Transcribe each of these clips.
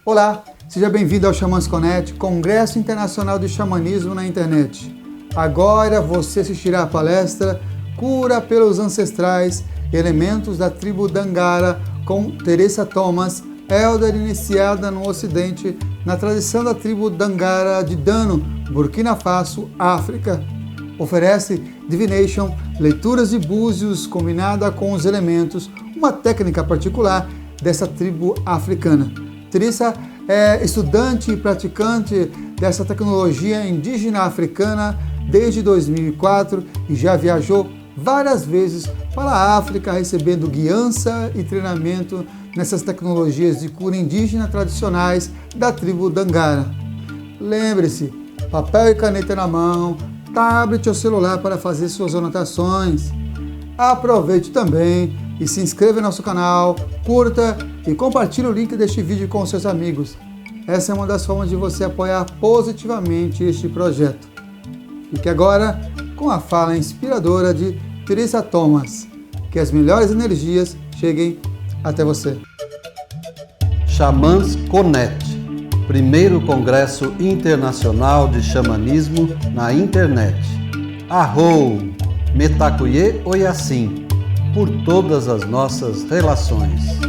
Olá, seja bem-vindo ao XamasConet, Congresso Internacional de Xamanismo na internet. Agora você assistirá a palestra Cura pelos Ancestrais, Elementos da Tribo Dagara, com Theresa Thomas, elder iniciada no ocidente, na tradição da Tribo Dagara de Dano, Burkina Faso, África. Oferece divination, leituras de búzios combinada com os elementos, uma técnica particular dessa tribo africana. Theresa é estudante e praticante dessa tecnologia indígena africana desde 2004 e já viajou várias vezes para a África, recebendo guiança e treinamento nessas tecnologias de cura indígena tradicionais da tribo Dagara. Lembre-se, papel e caneta na mão, tablet ou celular para fazer suas anotações. Aproveite também e se inscreva no nosso canal, curta e compartilhe o link deste vídeo com seus amigos. Essa é uma das formas de você apoiar positivamente este projeto. Fique agora com a fala inspiradora de Theresa Thomas. Que as melhores energias cheguem até você. XamasConet, primeiro Congresso Internacional de Xamanismo na internet. Arrou, Metacuye Oyassim, por todas as nossas relações.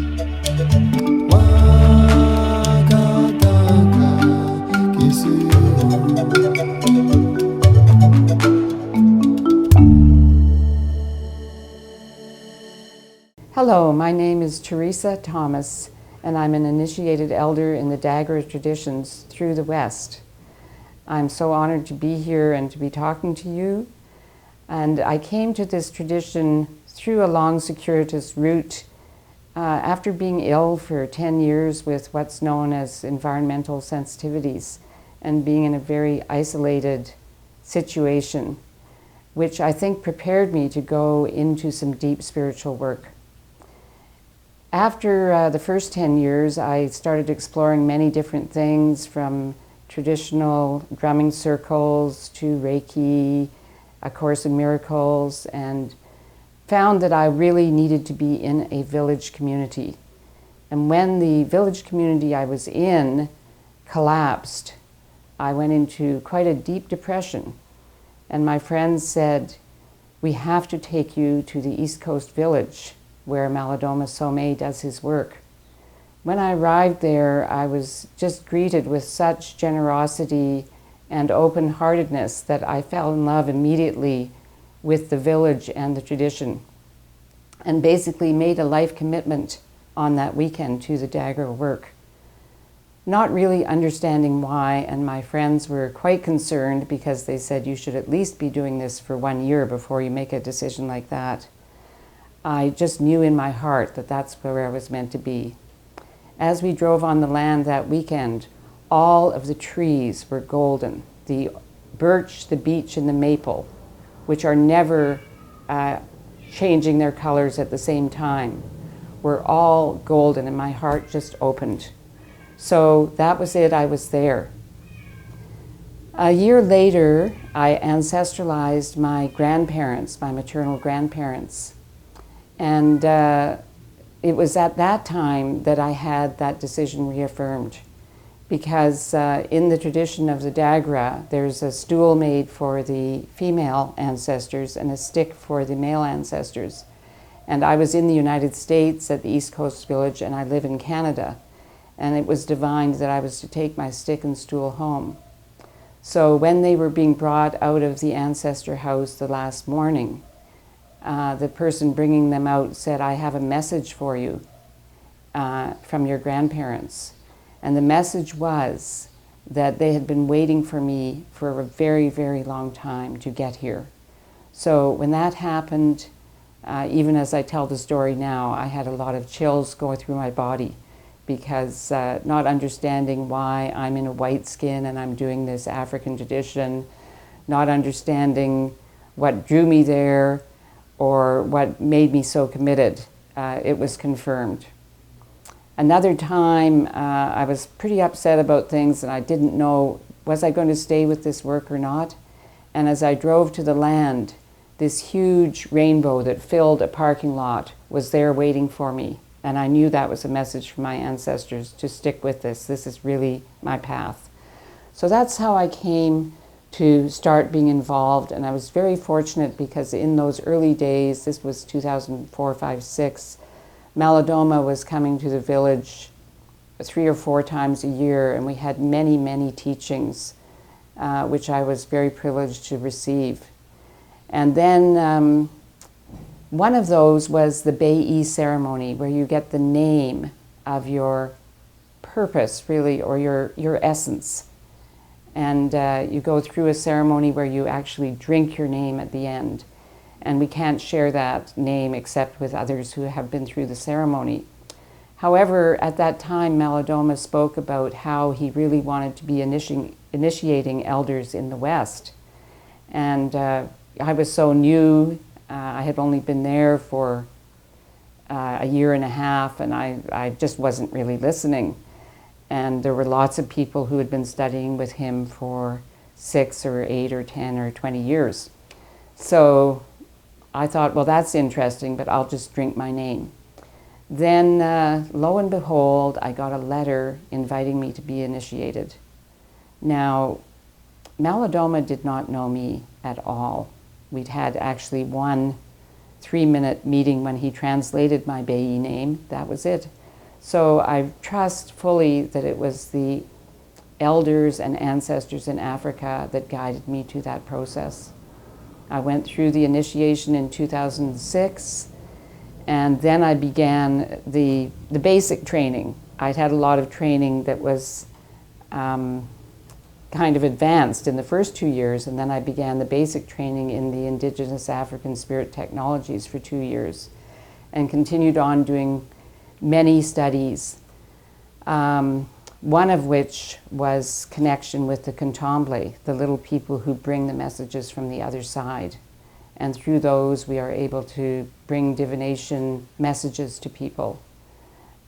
Hello, my name is Theresa Thomas, and I'm an initiated elder in the Dagara traditions through the West. I'm so honored to be here and to be talking to you. And I came to this tradition through a long circuitous route after being ill for 10 years with what's known as environmental sensitivities and being in a very isolated situation, which I think prepared me to go into some deep spiritual work. After the first 10 years, I started exploring many different things, from traditional drumming circles to Reiki, A Course in Miracles, and found that I really needed to be in a village community. And when the village community I was in collapsed, I went into quite a deep depression. And my friends said, "We have to take you to the East Coast village where Malidoma Somé does his work." When I arrived there, I was just greeted with such generosity and open-heartedness that I fell in love immediately with the village and the tradition, and basically made a life commitment on that weekend to the Dagara work. Not really understanding why, and my friends were quite concerned because they said you should at least be doing this for 1 year before you make a decision like that. I just knew in my heart that that's where I was meant to be. As we drove on the land that weekend, all of the trees were golden. The birch, the beech, and the maple, which are never changing their colors at the same time, were all golden, and my heart just opened. So that was it, I was there. A year later, I ancestralized my grandparents, my maternal grandparents. And it was at that time that I had that decision reaffirmed, because in the tradition of the Dagara, there's a stool made for the female ancestors and a stick for the male ancestors. And I was in the United States at the East Coast Village, and I live in Canada. And it was divined that I was to take my stick and stool home. So when they were being brought out of the ancestor house the last morning, the person bringing them out said, "I have a message for you from your grandparents." And the message was that they had been waiting for me for a very, very long time to get here. So when that happened, even as I tell the story now, I had a lot of chills going through my body, because not understanding why I'm in a white skin and I'm doing this African tradition, not understanding what drew me there, or what made me so committed, it was confirmed. Another time, I was pretty upset about things, and I didn't know, was I going to stay with this work or not? And as I drove to the land, this huge rainbow that filled a parking lot was there waiting for me. And I knew that was a message from my ancestors to stick with this. This is really my path. So that's how I came to start being involved. And I was very fortunate because in those early days, this was 2004, 5, 6, Malidoma was coming to the village 3 or 4 times a year, and we had many, many teachings, which I was very privileged to receive. And then one of those was the Bei ceremony, where you get the name of your purpose, really, or your essence. And you go through a ceremony where you actually drink your name at the end. And we can't share that name except with others who have been through the ceremony. However, at that time, Malidoma spoke about how he really wanted to be initiating elders in the West. And I was so new. I had only been there for a year and a half, and I just wasn't really listening. And there were lots of people who had been studying with him for 6 or 8 or 10 or 20 years. So I thought, well, that's interesting, but I'll just drink my name. Then, lo and behold, I got a letter inviting me to be initiated. Now, Malidoma did not know me at all. We'd had actually one 3-minute meeting when he translated my Bei name. That was it. So I trust fully that it was the elders and ancestors in Africa that guided me to that process. I went through the initiation in 2006, and then I began the basic training. I'd had a lot of training that was kind of advanced in the first 2 years, and then I began the basic training in the indigenous African spirit technologies for 2 years, and continued on doing many studies, one of which was connection with the Candomblé, the little people who bring the messages from the other side. And through those, we are able to bring divination messages to people.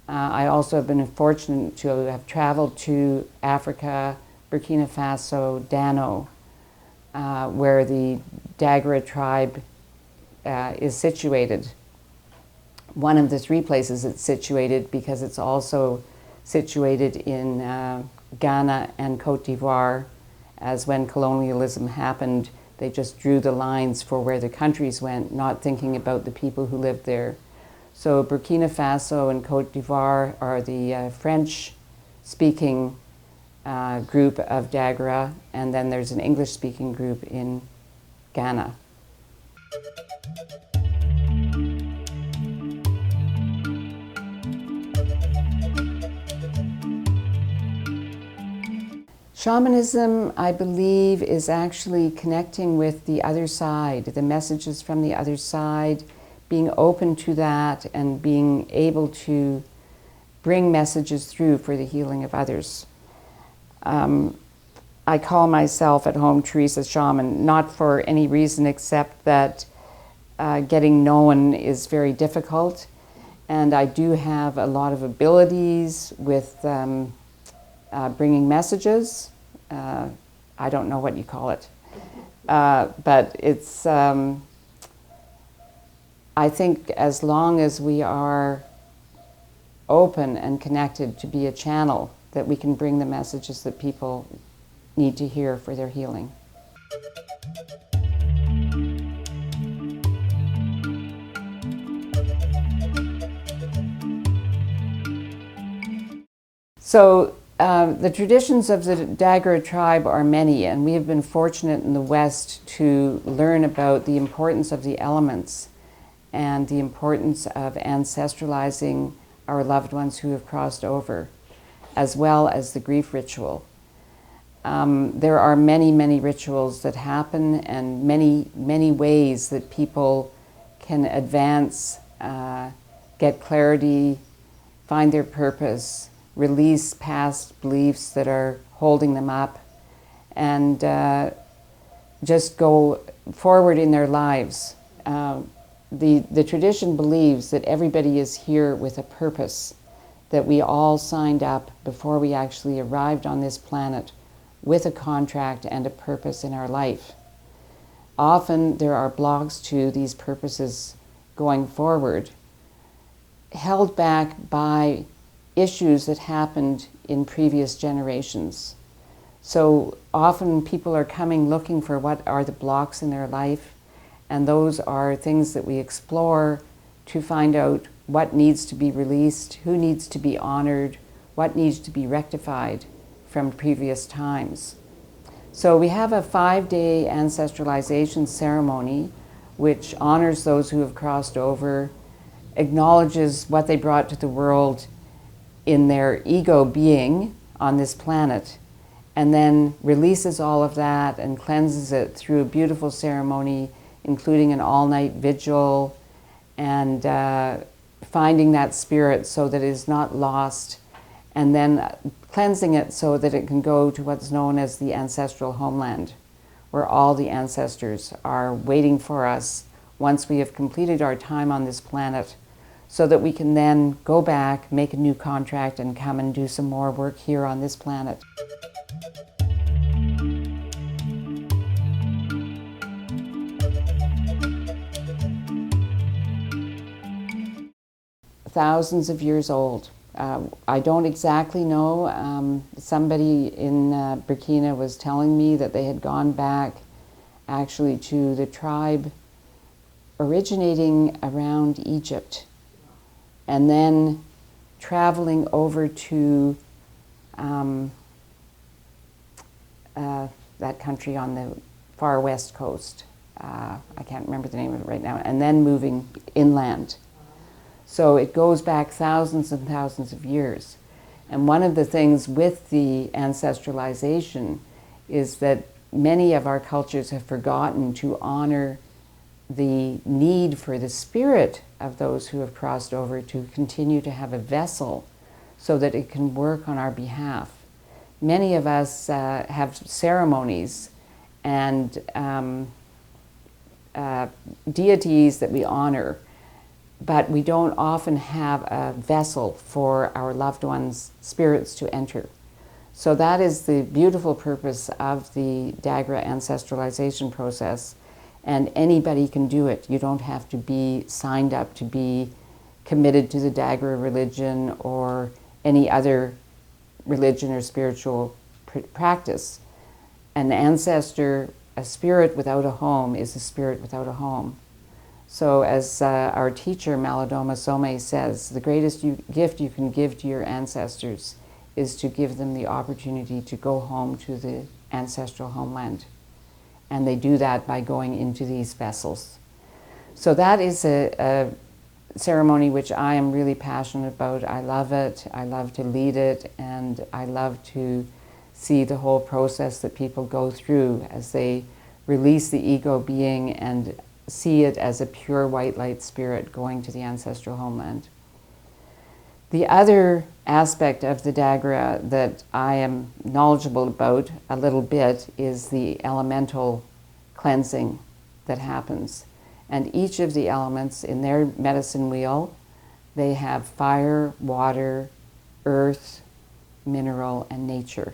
I also have been fortunate to have traveled to Africa, Burkina Faso, Dano, where the Dagara tribe is situated. One of the 3 places it's situated, because it's also situated in Ghana and Cote d'Ivoire, as when colonialism happened, they just drew the lines for where the countries went, not thinking about the people who lived there. So Burkina Faso and Cote d'Ivoire are the French-speaking group of Dagara, and then there's an English-speaking group in Ghana. Shamanism, I believe, is actually connecting with the other side, the messages from the other side, being open to that and being able to bring messages through for the healing of others. I call myself at home Theresa Shaman, not for any reason except that getting known is very difficult, and I do have a lot of abilities with bringing messages. I don't know what you call it, but it's, I think as long as we are open and connected to be a channel, that we can bring the messages that people need to hear for their healing. So the traditions of the Dagara tribe are many, and we have been fortunate in the West to learn about the importance of the elements and the importance of ancestralizing our loved ones who have crossed over, as well as the grief ritual. There are many, many rituals that happen, and many, many ways that people can advance, get clarity, find their purpose, release past beliefs that are holding them up, and just go forward in their lives. The tradition believes that everybody is here with a purpose, that we all signed up before we actually arrived on this planet with a contract and a purpose in our life. Often there are blocks to these purposes going forward. held back by issues that happened in previous generations. So often people are coming looking for what are the blocks in their life, and those are things that we explore to find out what needs to be released, who needs to be honored, what needs to be rectified from previous times. So we have a 5-day ancestralization ceremony which honors those who have crossed over, acknowledges what they brought to the world in their ego being on this planet, and then releases all of that and cleanses it through a beautiful ceremony, including an all-night vigil, and finding that spirit so that it is not lost, and then cleansing it so that it can go to what's known as the ancestral homeland, where all the ancestors are waiting for us once we have completed our time on this planet, so that we can then go back, make a new contract, and come and do some more work here on this planet. Thousands of years old. I don't exactly know. Somebody in Burkina was telling me that they had gone back actually to the tribe originating around Egypt, and then traveling over to that country on the far west coast. I can't remember the name of it right now, and then moving inland. So it goes back thousands and thousands of years. And one of the things with the ancestralization is that many of our cultures have forgotten to honor the need for the spirit of those who have crossed over to continue to have a vessel so that it can work on our behalf. Many of us have ceremonies and deities that we honor, but we don't often have a vessel for our loved ones' spirits to enter. So that is the beautiful purpose of the Dagara ancestralization process, and anybody can do it. You don't have to be signed up to be committed to the Dagara religion or any other religion or spiritual practice. An ancestor, a spirit without a home, is a spirit without a home. So as our teacher Malidoma Some says, the greatest gift you can give to your ancestors is to give them the opportunity to go home to the ancestral homeland. And they do that by going into these vessels. So that is a ceremony which I am really passionate about. I love it, I love to lead it, and I love to see the whole process that people go through as they release the ego being and see it as a pure white light spirit going to the ancestral homeland. The other aspect of the Dagara that I am knowledgeable about a little bit is the elemental cleansing that happens. And each of the elements in their medicine wheel, they have fire, water, earth, mineral, and nature.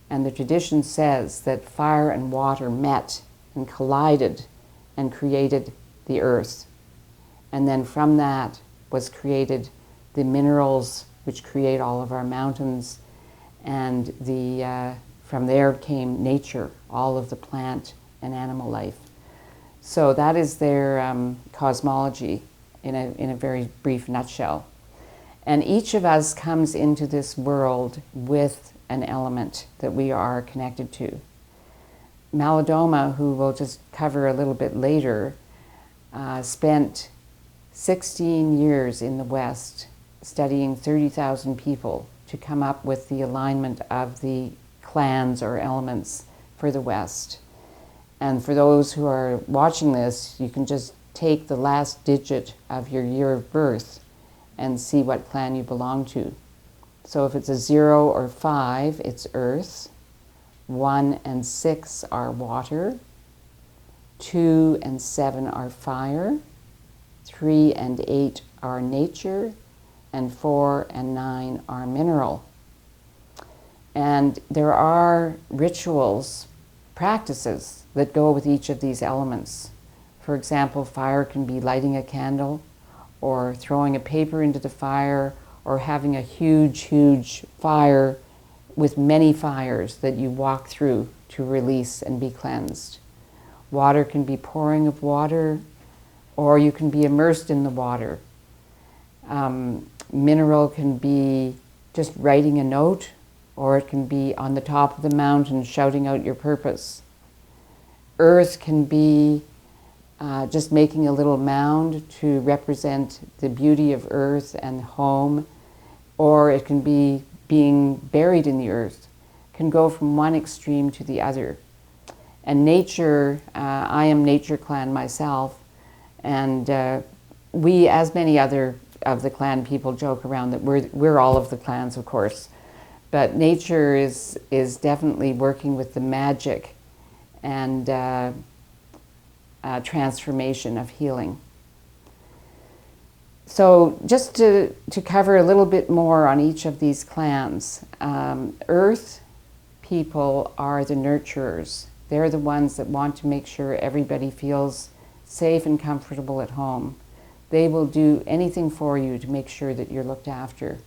And the tradition says that fire and water met and collided and created the earth. And then from that was created the minerals which create all of our mountains, and from there came nature, all of the plant and animal life. So that is their cosmology in a very brief nutshell. And each of us comes into this world with an element that we are connected to. Malidoma, who we'll just cover a little bit later, spent 16 years in the West studying 30,000 people to come up with the alignment of the clans or elements for the West. And for those who are watching this, you can just take the last digit of your year of birth and see what clan you belong to. So if it's a 0 or 5, it's earth. 1 and 6 are water. 2 and 7 are fire. 3 and 8 are nature. And 4 and 9 are mineral. And there are rituals, practices that go with each of these elements. For example, fire can be lighting a candle, or throwing a paper into the fire, or having a huge, huge fire with many fires that you walk through to release and be cleansed. Water can be pouring of water, or you can be immersed in the water. Mineral can be just writing a note, or it can be on the top of the mountain shouting out your purpose. Earth can be just making a little mound to represent the beauty of earth and home, or it can be being buried in the earth. It can go from one extreme to the other. And nature, I am Nature Clan myself, and we, as many other of the clan people, joke around that we're all of the clans, of course. But nature is definitely working with the magic and transformation of healing. So just to cover a little bit more on each of these clans, Earth people are the nurturers. They're the ones that want to make sure everybody feels safe and comfortable at home. They will do anything for you to make sure that you're looked after.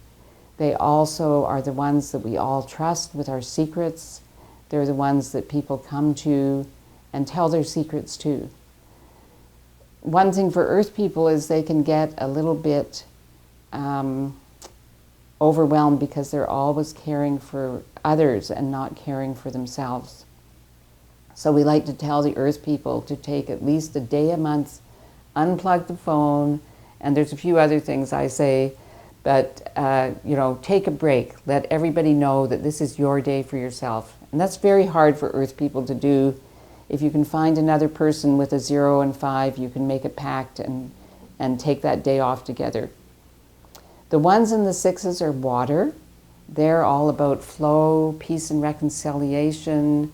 They also are the ones that we all trust with our secrets. They're the ones that people come to and tell their secrets to. One thing for Earth people is they can get a little bit overwhelmed because they're always caring for others and not caring for themselves. So we like to tell the Earth people to take at least a day a month, unplug the phone, and there's a few other things I say, but take a break. Let everybody know that this is your day for yourself. And that's very hard for Earth people to do. If you can find another person with a 0 and 5, you can make a pact and take that day off together. The 1s and the 6s are water. They're all about flow, peace and reconciliation,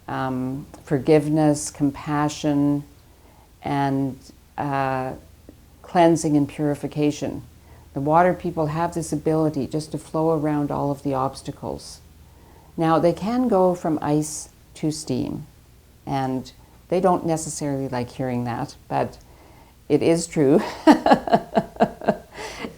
forgiveness, compassion, and cleansing and purification. The water people have this ability just to flow around all of the obstacles. Now, they can go from ice to steam, and they don't necessarily like hearing that, but it is true.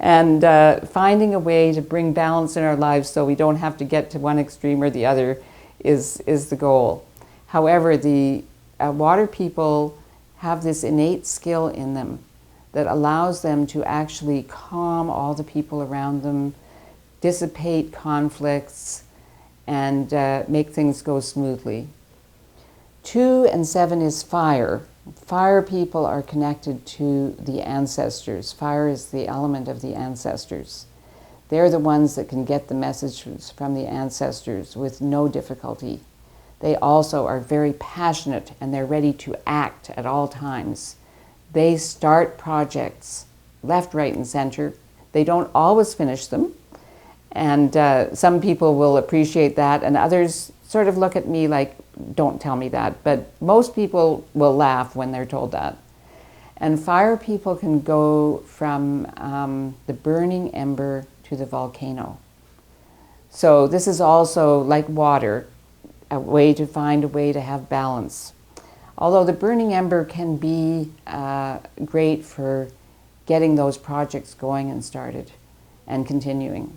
And finding a way to bring balance in our lives so we don't have to get to one extreme or the other is the goal. However, the water people have this innate skill in them that allows them to actually calm all the people around them, dissipate conflicts, and make things go smoothly. 2 and 7 is fire. Fire people are connected to the ancestors. Fire is the element of the ancestors. They're the ones that can get the messages from the ancestors with no difficulty. They also are very passionate and they're ready to act at all times. They start projects left, right, and center. They don't always finish them. And some people will appreciate that, and others sort of look at me like, don't tell me that. But most people will laugh when they're told that. And fire people can go from the burning ember to the volcano. So this is also like water, a way to find a way to have balance. Although the burning ember can be great for getting those projects going and started and continuing.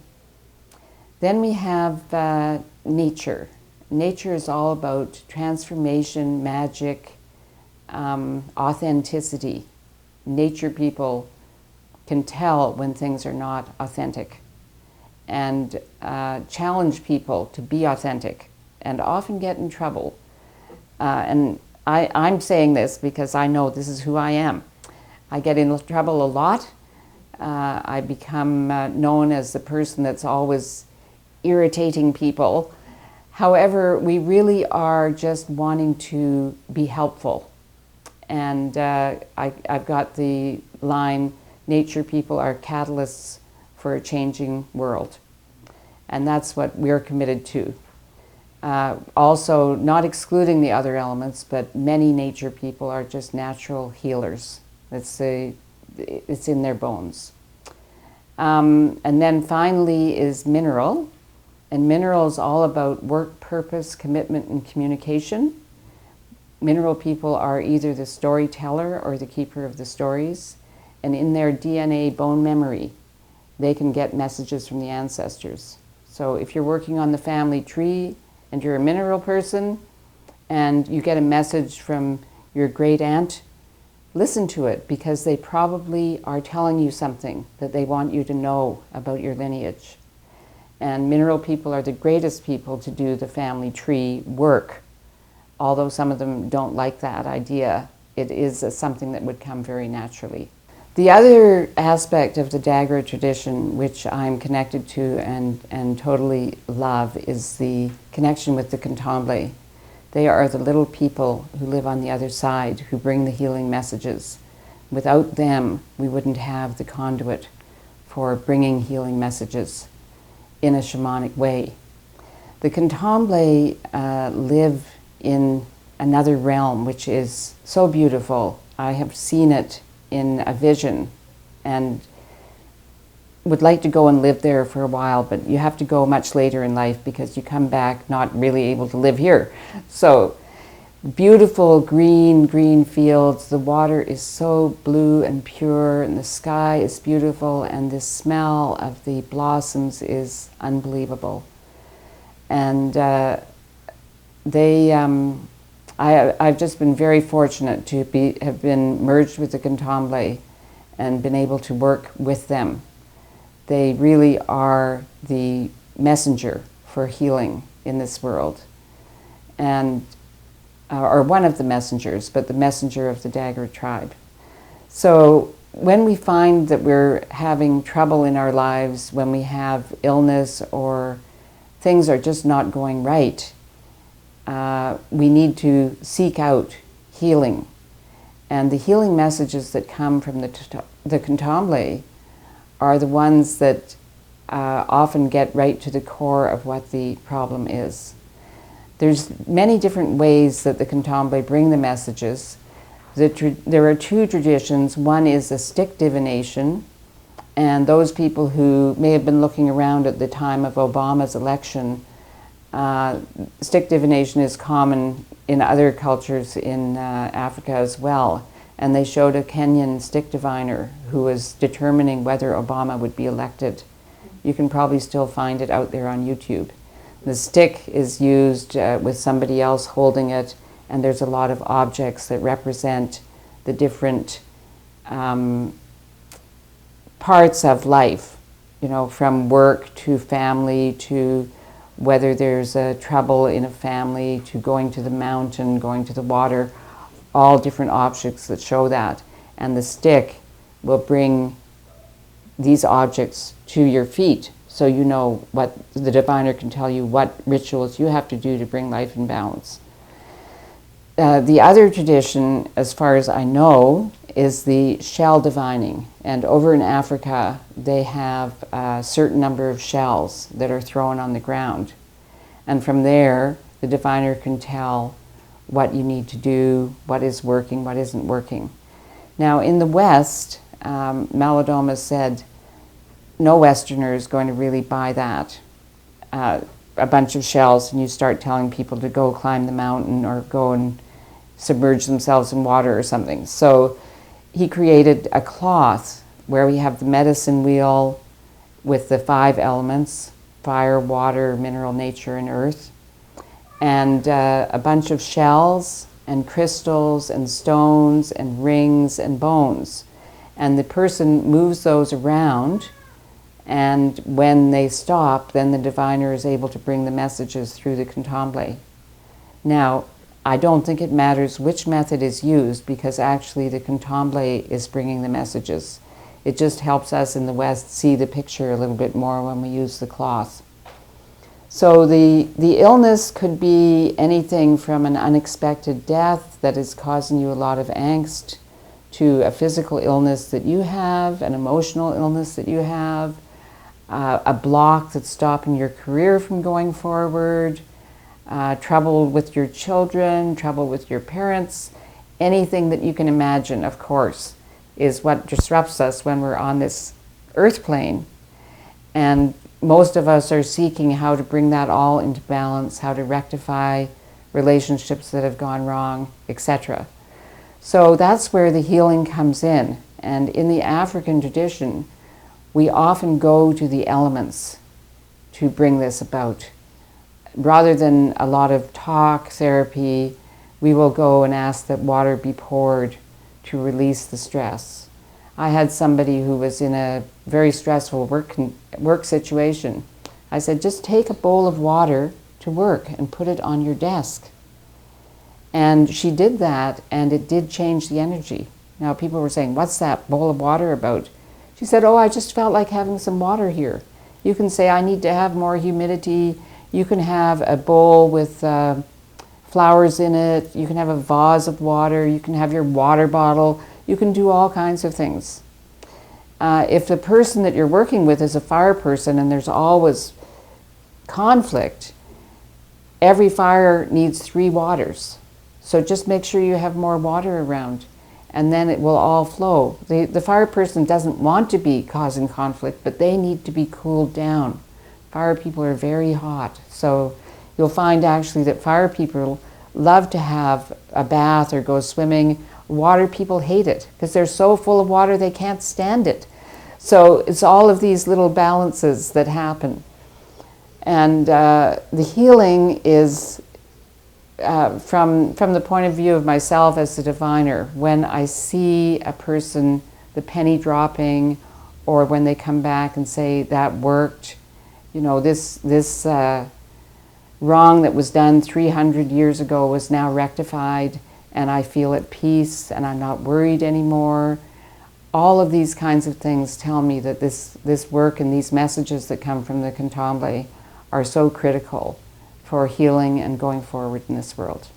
Then we have nature. Nature is all about transformation, magic, authenticity. Nature people can tell when things are not authentic and challenge people to be authentic and often get in trouble. And I'm saying this because I know this is who I am. I get in trouble a lot. I become known as the person that's always irritating people. However, we really are just wanting to be helpful. And I've got the line, nature people are catalysts for a changing world. And that's what we're committed to. Also, not excluding the other elements, but many nature people are just natural healers. It's in their bones. And then finally is mineral. And mineral is all about work, purpose, commitment, and communication. Mineral people are either the storyteller or the keeper of the stories. and in their DNA bone memory, they can get messages from the ancestors. So if you're working on the family tree and you're a mineral person and you get a message from your great aunt, listen to it, because they probably are telling you something that they want you to know about your lineage. And mineral people are the greatest people to do the family tree work. Although some of them don't like that idea, it is something that would come very naturally. The other aspect of the Dagara tradition, which I'm connected to and totally love, is the connection with the Candomblé. They are the little people who live on the other side, who bring the healing messages. Without them, we wouldn't have the conduit for bringing healing messages in a shamanic way. The Candomblé live in another realm, which is so beautiful. I have seen it in a vision and would like to go and live there for a while, but you have to go much later in life because you come back not really able to live here. So beautiful green fields. The water is so blue and pure, and the sky is beautiful, and the smell of the blossoms is unbelievable. And I've just been very fortunate to have been merged with the Candomblé and been able to work with them. They really are the messenger for healing in this world, and or one of the messengers, but the messenger of the Dagara tribe. So when we find that we're having trouble in our lives, when we have illness or things are just not going right, we need to seek out healing. And the healing messages that come from the Candomblé are the ones that often get right to the core of what the problem is. There's many different ways that the Candomblé bring the messages. There are two traditions. One is a stick divination, and those people who may have been looking around at the time of Obama's election, stick divination is common in other cultures in Africa as well. And they showed a Kenyan stick diviner who was determining whether Obama would be elected. You can probably still find it out there on YouTube. The stick is used with somebody else holding it, and there's a lot of objects that represent the different parts of life, you know, from work to family to whether there's trouble in a family to going to the mountain, going to the water, all different objects that show that. And the stick will bring these objects to your feet, so you know what the diviner can tell you what rituals you have to do to bring life in balance. The other tradition, as far as I know, is the shell divining. And over in Africa, they have a certain number of shells that are thrown on the ground. And from there, the diviner can tell what you need to do, what is working, what isn't working. Now, in the West, Malidoma said, no Westerner is going to really buy that. A bunch of shells, and you start telling people to go climb the mountain or go and submerge themselves in water or something. So he created a cloth where we have the medicine wheel with the 5 elements: fire, water, mineral, nature, and earth, and a bunch of shells and crystals and stones and rings and bones. And the person moves those around, and when they stop, then the diviner is able to bring the messages through the Candomblé. Now, I don't think it matters which method is used, because actually the Candomblé is bringing the messages. It just helps us in the West see the picture a little bit more when we use the cloth. So the illness could be anything from an unexpected death that is causing you a lot of angst, to a physical illness that you have, an emotional illness that you have, a block that's stopping your career from going forward, trouble with your children, trouble with your parents. Anything that you can imagine, of course, is what disrupts us when we're on this earth plane. And most of us are seeking how to bring that all into balance, how to rectify relationships that have gone wrong, etc. So that's where the healing comes in. And in the African tradition, we often go to the elements to bring this about. Rather than a lot of talk therapy, we will go and ask that water be poured to release the stress. I had somebody who was in a very stressful work situation. I said, just take a bowl of water to work and put it on your desk. And she did that, and it did change the energy. Now people were saying, what's that bowl of water about? She said, oh, I just felt like having some water here. You can say, I need to have more humidity. You can have a bowl with flowers in it. You can have a vase of water. You can have your water bottle. You can do all kinds of things. If the person that you're working with is a fire person and there's always conflict, every fire needs 3 waters. So just make sure you have more water around, and then it will all flow. The fire person doesn't want to be causing conflict, but they need to be cooled down. Fire people are very hot. So you'll find actually that fire people love to have a bath or go swimming. Water people hate it because they're so full of water they can't stand it. So it's all of these little balances that happen. And the healing is from the point of view of myself as the diviner. When I see a person, the penny dropping, or when they come back and say, that worked, you know, this wrong that was done 300 years ago was now rectified, and I feel at peace, and I'm not worried anymore. All of these kinds of things tell me that this work and these messages that come from the Candomblé are so critical for healing and going forward in this world.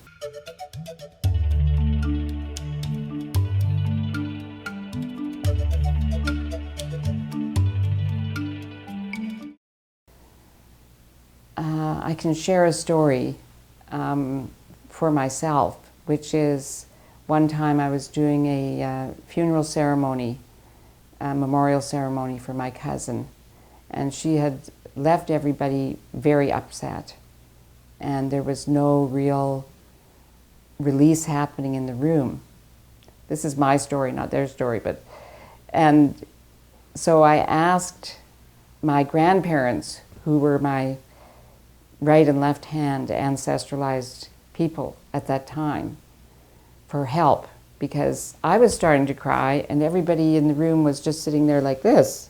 I can share a story for myself, which is one time I was doing a funeral ceremony, a memorial ceremony for my cousin, and she had left everybody very upset, and there was no real release happening in the room. This is my story, not their story, and so I asked my grandparents, who were my right and left hand ancestralized people at that time, for help, because I was starting to cry and everybody in the room was just sitting there like this.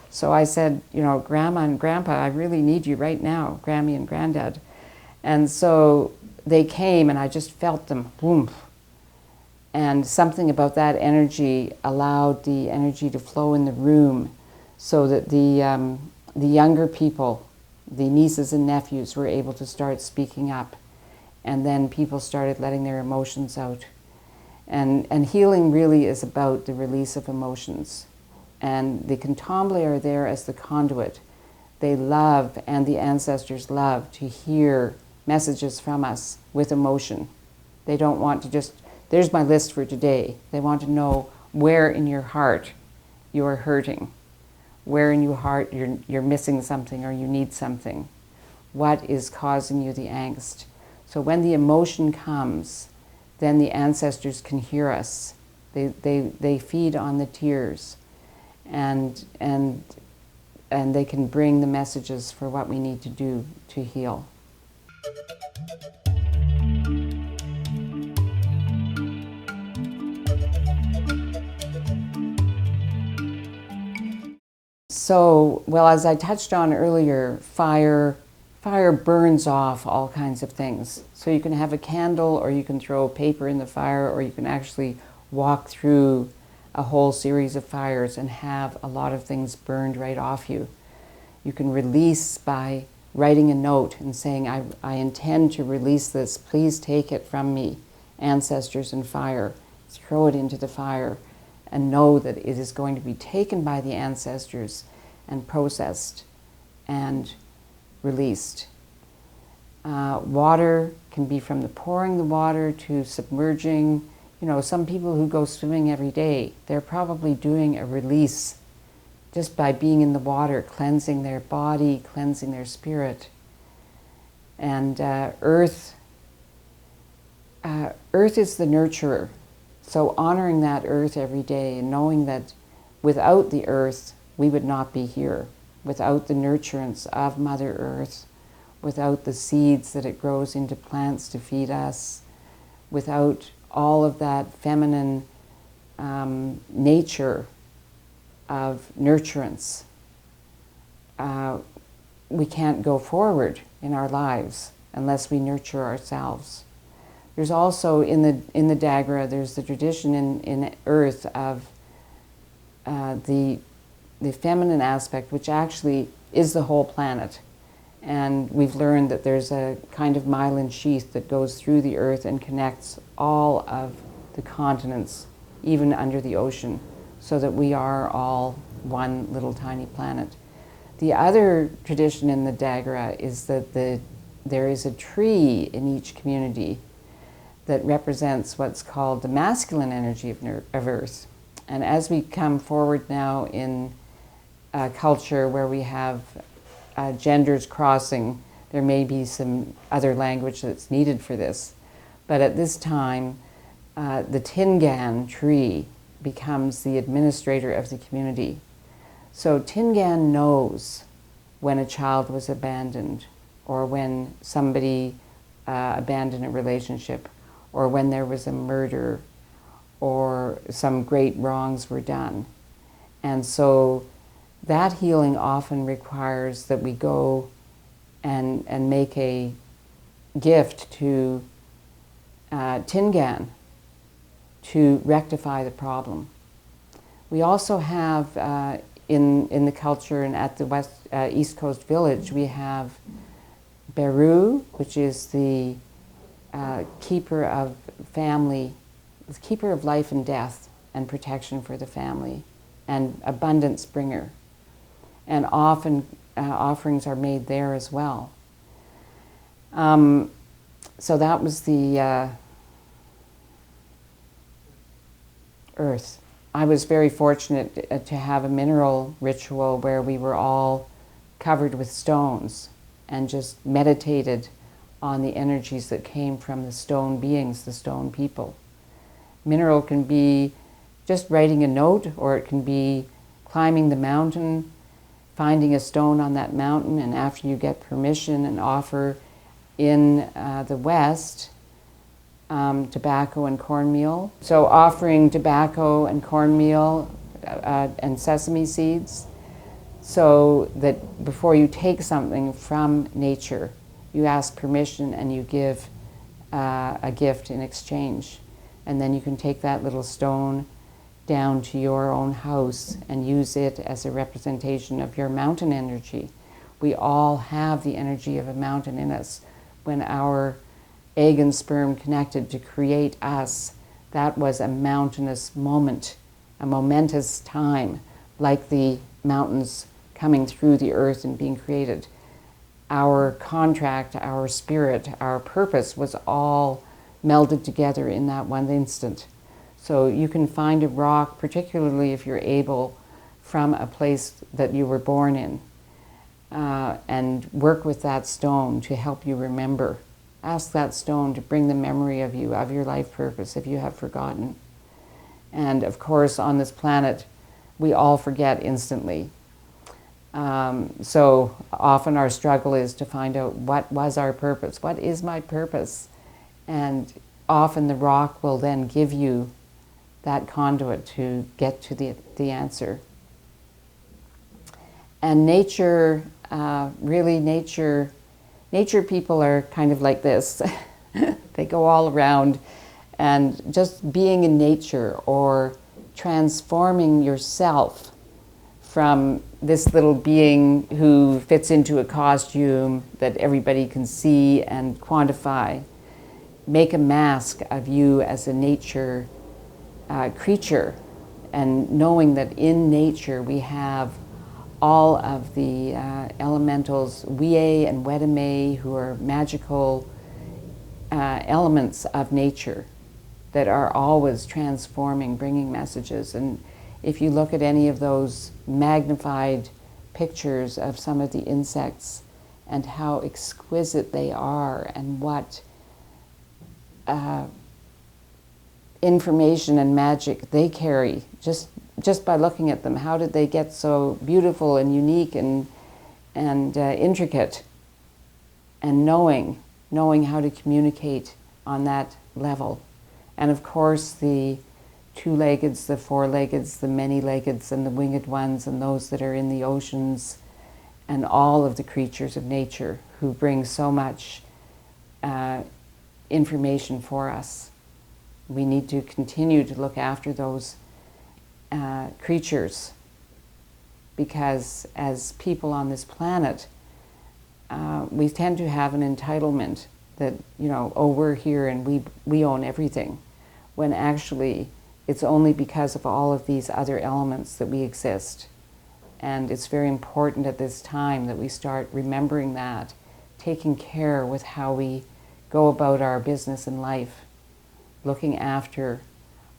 So I said, you know, Grandma and Grandpa, I really need you right now, Grammy and Granddad. And so they came and I just felt them, boom. And something about that energy allowed the energy to flow in the room so that the younger people, the nieces and nephews, were able to start speaking up. And then people started letting their emotions out. And healing really is about the release of emotions. And the Candomblé are there as the conduit. They love, and the ancestors love, to hear messages from us with emotion. They don't want to just, there's my list for today. They want to know where in your heart you are hurting, where in your heart you're missing something or you need something. What is causing you the angst? So when the emotion comes, then the ancestors can hear us. They feed on the tears, and they can bring the messages for what we need to do to heal. So, well, as I touched on earlier, fire burns off all kinds of things. So you can have a candle, or you can throw paper in the fire, or you can actually walk through a whole series of fires and have a lot of things burned right off you. You can release by writing a note and saying, I intend to release this. Please take it from me, ancestors and fire. Throw it into the fire and know that it is going to be taken by the ancestors and processed and released. Water can be from the pouring the water to submerging. You know, some people who go swimming every day, they're probably doing a release just by being in the water, cleansing their body, cleansing their spirit. And earth is the nurturer. So honoring that earth every day and knowing that without the earth, we would not be here. Without the nurturance of Mother Earth, without the seeds that it grows into plants to feed us, without all of that feminine nature of nurturance, we can't go forward in our lives unless we nurture ourselves. There's also in the Dagara, there's the tradition in Earth of the feminine aspect, which actually is the whole planet. And we've learned that there's a kind of myelin sheath that goes through the Earth and connects all of the continents, even under the ocean, so that we are all one little tiny planet. The other tradition in the Dagara is that there is a tree in each community that represents what's called the masculine energy of Earth. And as we come forward now in a culture where we have genders crossing, there may be some other language that's needed for this. But at this time, the Tingan tree becomes the administrator of the community. So Tingan knows when a child was abandoned, or when somebody abandoned a relationship, or when there was a murder, or some great wrongs were done. And so that healing often requires that we go and make a gift to Tingan to rectify the problem. We also have in the culture and at the East Coast village, we have Beru, which is the keeper of family, the keeper of life and death and protection for the family, and abundance bringer. And often offerings are made there as well. So that was the earth. I was very fortunate to have a mineral ritual where we were all covered with stones and just meditated on the energies that came from the stone beings, the stone people. Mineral can be just writing a note, or it can be climbing the mountain, finding a stone on that mountain, and after you get permission and offer in the West, tobacco and cornmeal. So offering tobacco and cornmeal and sesame seeds, so that before you take something from nature, you ask permission and you give a gift in exchange. And then you can take that little stone down to your own house and use it as a representation of your mountain energy. We all have the energy of a mountain in us. When our egg and sperm connected to create us, that was a mountainous moment, a momentous time, like the mountains coming through the earth and being created. Our contract, our spirit, our purpose was all melded together in that one instant. So you can find a rock, particularly if you're able, from a place that you were born in, and work with that stone to help you remember. Ask that stone to bring the memory of you, of your life purpose, if you have forgotten. And of course, on this planet, we all forget instantly. So often our struggle is to find out what was our purpose, what is my purpose? And often the rock will then give you that conduit to get to the answer. And nature, really nature people are kind of like this. They go all around, and just being in nature or transforming yourself from this little being who fits into a costume that everybody can see and quantify. Make a mask of you as a nature creature, and knowing that in nature we have all of the elementals, Wie and Wedeme, who are magical elements of nature that are always transforming, bringing messages. And if you look at any of those magnified pictures of some of the insects and how exquisite they are, and what information and magic they carry just by looking at them. How did they get so beautiful and unique and intricate? And knowing how to communicate on that level. And of course the two-leggeds, the four-leggeds, the many-leggeds, and the winged ones, and those that are in the oceans, and all of the creatures of nature who bring so much information for us. We need to continue to look after those creatures, because as people on this planet, we tend to have an entitlement that, you know, oh, we're here and we own everything, when actually it's only because of all of these other elements that we exist. And it's very important at this time that we start remembering that, taking care with how we go about our business in life, looking after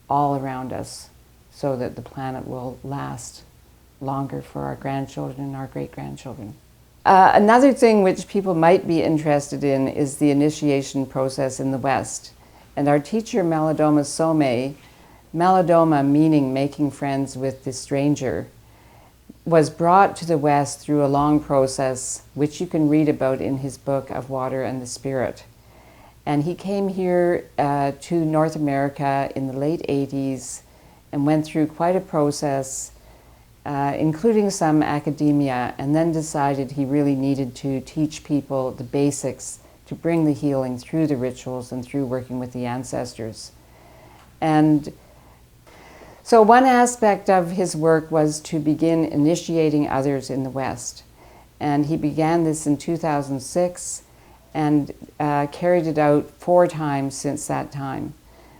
all around us so that the planet will last longer for our grandchildren and our great-grandchildren. Another thing which people might be interested in is the initiation process in the West. And our teacher, Malidoma Some, Malidoma meaning making friends with the stranger, was brought to the West through a long process, which you can read about in his book of Water and the Spirit. And he came here to North America in the late 80s and went through quite a process, including some academia, and then decided he really needed to teach people the basics to bring the healing through the rituals and through working with the ancestors. And so one aspect of his work was to begin initiating others in the West. And he began this in 2006 and carried it out 4 times since that time.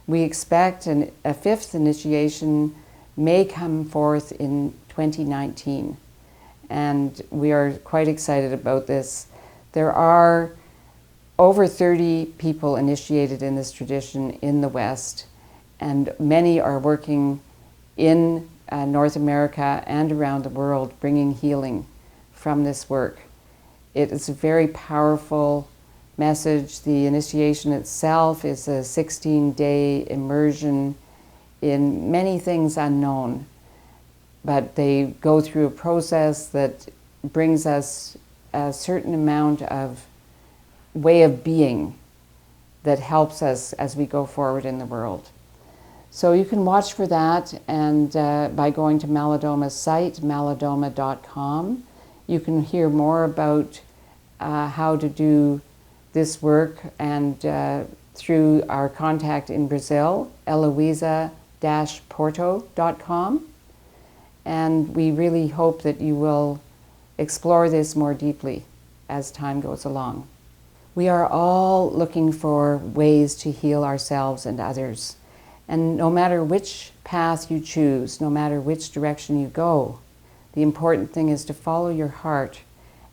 We expect a 5th initiation may come forth in 2019, and we are quite excited about this. There are over 30 people initiated in this tradition in the West, and many are working in North America and around the world, bringing healing from this work. It is a very powerful message. The initiation itself is a 16-day immersion in many things unknown, but they go through a process that brings us a certain amount of way of being that helps us as we go forward in the world. So you can watch for that, and by going to Malidoma's site, malidoma.com, you can hear more about how to do this work, and through our contact in Brazil, eloisa-porto.com. And we really hope that you will explore this more deeply as time goes along. We are all looking for ways to heal ourselves and others. And no matter which path you choose, no matter which direction you go, the important thing is to follow your heart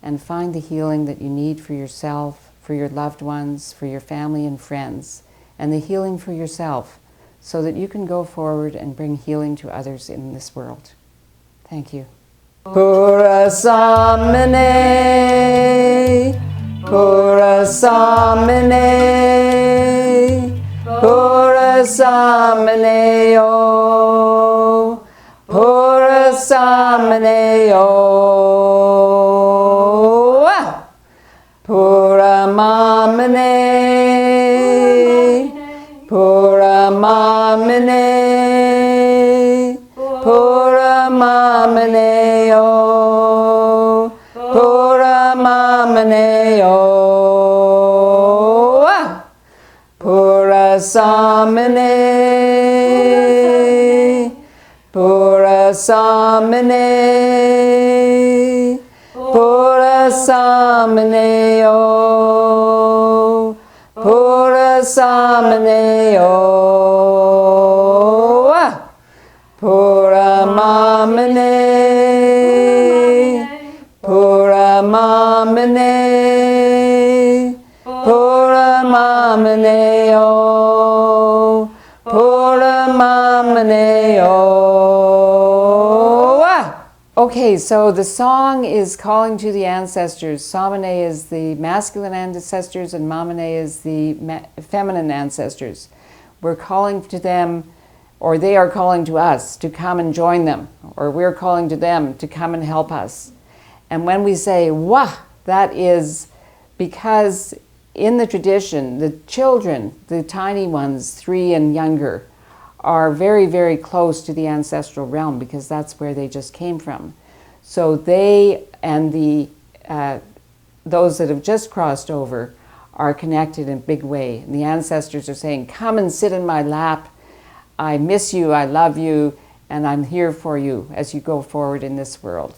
and find the healing that you need for yourself, for your loved ones, for your family and friends, and the healing for yourself, so that you can go forward and bring healing to others in this world. Thank you. Pura samane, pura samane, pura samane o, pura samane o, pura mamane, pura mamane, pura mamane o, pura mamane o, pura samane, pura samane, pura samane o, pura samane o, pura mamane, pura mamane, pura mamane o, pura mamane o. Okay, so the song is calling to the ancestors. Samane is the masculine ancestors and Mamane is the feminine ancestors. we're calling to them, or they are calling to us to come and join them, or we're calling to them to come and help us. And when we say, wah, that is because in the tradition, the children, the tiny ones, 3 and younger, are very, very close to the ancestral realm because that's where they just came from. So they and those that have just crossed over are connected in a big way. And the ancestors are saying, come and sit in my lap. I miss you, I love you, and I'm here for you as you go forward in this world.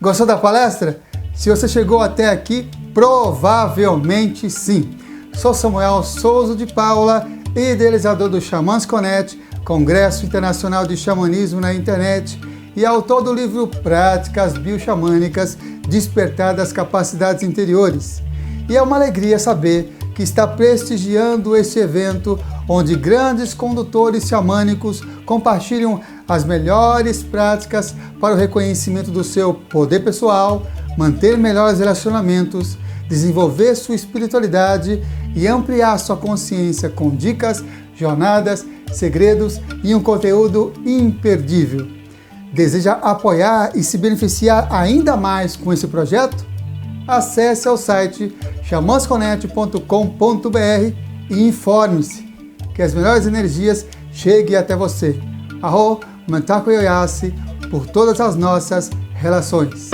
Gostou da palestra? Se você chegou até aqui, provavelmente sim. Sou Samuel Souza de Paula, idealizador do XamasConet, Congresso Internacional de Xamanismo na Internet, e autor do livro Práticas Bioxamânicas, Despertar das Capacidades Interiores. E é uma alegria saber que está prestigiando este evento, onde grandes condutores xamânicos compartilham as melhores práticas para o reconhecimento do seu poder pessoal, manter melhores relacionamentos, desenvolver sua espiritualidade e ampliar sua consciência com dicas, jornadas, segredos e um conteúdo imperdível. Deseja apoiar e se beneficiar ainda mais com esse projeto? Acesse ao site XamasConet.com.br e informe-se que as melhores energias cheguem até você. Arro, Mantaku Yoyasi, por todas as nossas relações.